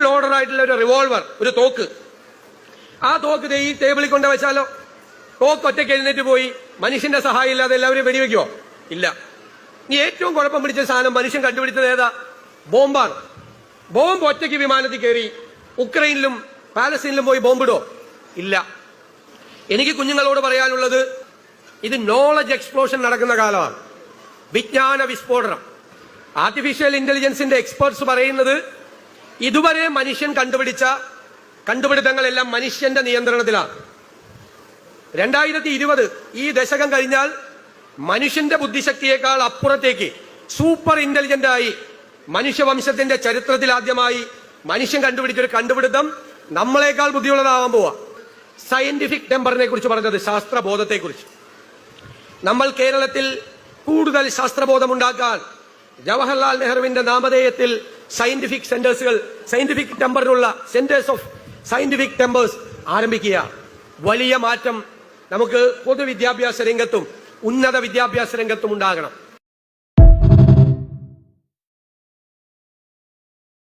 Loader ആയിട്ടുള്ള ഒരു revolver, ഒരു തോക്ക്. ആ തോക്ക് ഈ ടേബിളിൽ കൊണ്ട് വെച്ചാലോ? തോക്ക് ഒറ്റയ്ക്ക് എഴുന്നേറ്റ് പോയി മനുഷ്യന്റെ സഹായം ഇല്ലാതെ എല്ലാവരും വെടിവെക്കുവോ? ഇല്ല. ഇനി ഏറ്റവും കുഴപ്പം പിടിച്ച സാധനം മനുഷ്യൻ കണ്ടുപിടിച്ചത് ഏതാ? ബോംബാണ്. ബോംബ് ഒറ്റയ്ക്ക് വിമാനത്തിൽ കയറി ഉക്രൈനിലും പാലസ്തീനിലും പോയി ബോംബിടോ? ഇല്ല. എനിക്ക് കുഞ്ഞുങ്ങളോട് പറയാനുള്ളത്, ഇത് നോളജ് എക്സ്പ്ലോഷൻ നടക്കുന്ന കാലമാണ്. വിജ്ഞാന വിസ്ഫോടനം. ആർട്ടിഫിഷ്യൽ ഇന്റലിജൻസിന്റെ എക്സ്പേർട്സ് പറയുന്നത് ഇതുവരെ മനുഷ്യൻ കണ്ടുപിടിച്ച കണ്ടുപിടുത്തങ്ങളെല്ലാം മനുഷ്യന്റെ നിയന്ത്രണത്തിലാണ്. 2020 ഈ ദശകം കഴിഞ്ഞാൽ മനുഷ്യന്റെ ബുദ്ധിശക്തിയേക്കാൾ അപ്പുറത്തേക്ക് സൂപ്പർ ഇന്റലിജന്റ് ആയി മനുഷ്യവംശത്തിന്റെ ചരിത്രത്തിൽ ആദ്യമായി മനുഷ്യൻ കണ്ടുപിടിച്ചൊരു കണ്ടുപിടുത്തം നമ്മളെക്കാൾ ബുദ്ധിയുള്ളതാവാൻ പോവാ. സയന്റിഫിക് ടെമ്പറിനെ കുറിച്ച് പറഞ്ഞത്, ശാസ്ത്രബോധത്തെക്കുറിച്ച്. നമ്മൾ കേരളത്തിൽ കൂടുതൽ ശാസ്ത്രബോധമുണ്ടാക്കാൻ ജവഹർലാൽ നെഹ്റുവിന്റെ നാമധേയത്തിൽ സയന്റിഫിക് സെന്റേഴ്സുകൾ, സയന്റിഫിക് ടെമ്പറിനുള്ള സെന്റേഴ്സ് ഓഫ് സയന്റിഫിക് ടെമ്പേഴ്സ് ആരംഭിക്കുക. വലിയ മാറ്റം നമുക്ക് പൊതുവിദ്യാഭ്യാസ രംഗത്തും ഉന്നത വിദ്യാഭ്യാസ രംഗത്തും ഉണ്ടാകണം.